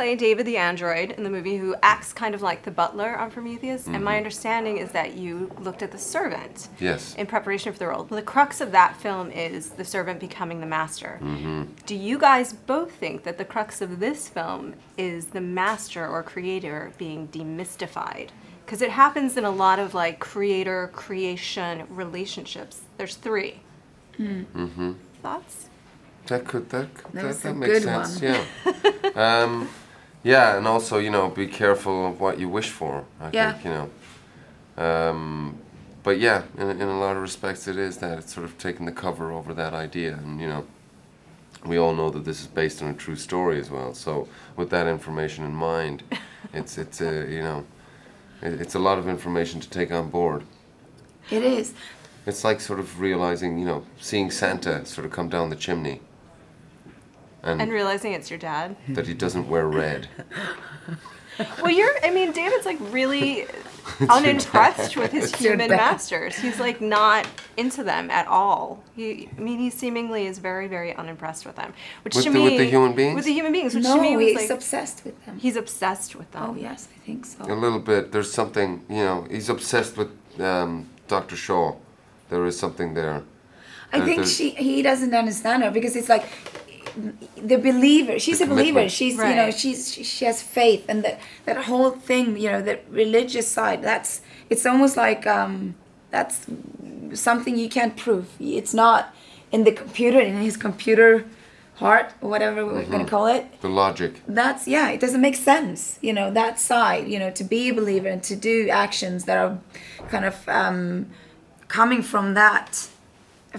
play David the android in the movie who acts kind of like the butler on Prometheus, and my understanding is that you looked at the servant in preparation for the role. The crux of that film is the servant becoming the master. Do you guys both think that the crux of this film is the master or creator being demystified? Because it happens in a lot of like creator-creation relationships. There's three. Thoughts? That makes sense. Yeah. Yeah, and also, you know, be careful of what you wish for. I think, you know. But yeah, in a lot of respects, it is that it's sort of taking the cover over that idea, and you know, we all know that this is based on a true story as well. So with that information in mind, it's you know, it's a lot of information to take on board. It is. It's like sort of realizing, you know, seeing Santa sort of come down the chimney. And realizing it's your dad. That he doesn't wear red. Well, I mean, David's like really unimpressed with his human masters. He's like not into them at all. I mean, he seemingly is very, very unimpressed with them. Which to me, with the human beings? With the human beings, which no, to me was he's obsessed with them. He's obsessed with them. Oh yes, I think so. A little bit. There's something, you know, he's obsessed with Dr. Shaw. There is something there. I think he doesn't understand her because it's like the believer. She's a believer. She's you know she has faith, and that whole thing, you know, that religious side. It's almost like that's something you can't prove. It's not in the computer, in his computer heart or whatever we're gonna call it. The logic. That's it doesn't make sense. You know, that side. You know, to be a believer and to do actions that are kind of coming from that.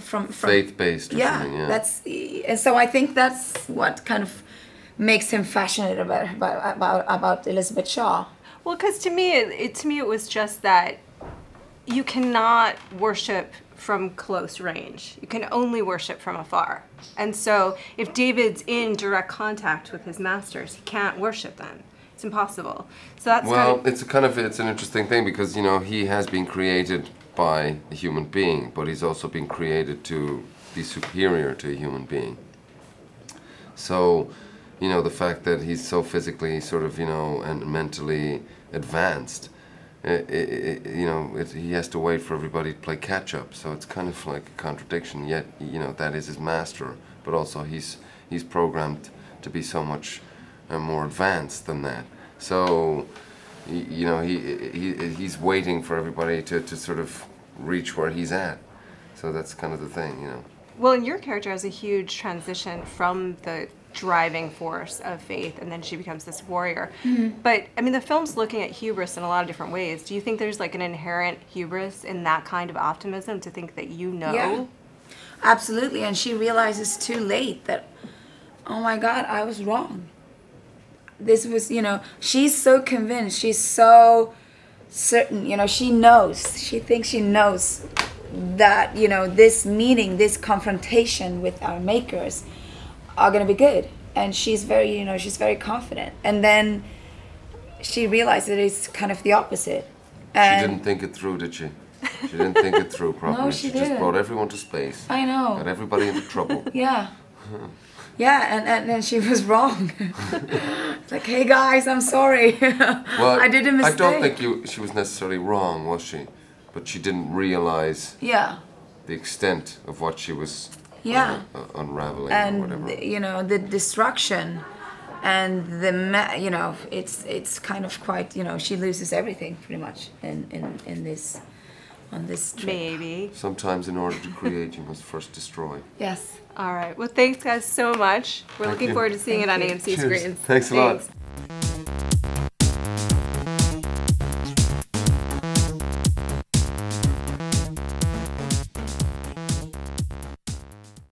From faith-based or something, and so I think that's what kind of makes him passionate about Elizabeth Shaw. Well, because to me it was just that you cannot worship from close range. You can only worship from afar. And so if David's in direct contact with his masters, he can't worship them. It's impossible. So that's it's an interesting thing because, you know, he has been created by a human being, but he's also been created to be superior to a human being. So, you know, the fact that he's so physically sort of, you know, and mentally advanced, you know, he has to wait for everybody to play catch up. So it's kind of like a contradiction. Yet, you know, that is his master, but also he's programmed to be so much more advanced than that. So, you know, he's waiting for everybody to sort of reach where he's at. So that's kind of the thing, you know. Well, and your character has a huge transition from the driving force of faith, and then she becomes this warrior. But, I mean, the film's looking at hubris in a lot of different ways. Do you think there's like an inherent hubris in that kind of optimism to think that you know? Yeah, absolutely. And she realizes too late that, oh my God, I was wrong. This was, you know, she's so convinced, she's so certain, you know, she thinks she knows that, you know, this meeting, this confrontation with our makers are going to be good. And she's very, you know, she's very confident. And then she realized that it's kind of the opposite. And she didn't think it through, did she? She didn't think it through properly. No, she didn't. Just brought everyone to space. I know. Got everybody into trouble. Yeah. Yeah, and she was wrong. It's like, hey guys, I'm sorry. Well, I did a mistake. I don't think she was necessarily wrong, was she? But she didn't realize the extent of what she was unraveling or whatever. And you know, the destruction and you know, it's kind of quite, you know, she loses everything pretty much in this on this trip. Maybe. Sometimes in order to create, you must first destroy. Yes. All right. Well, thanks guys so much. We're looking forward to seeing it on AMC screens. Thanks a lot.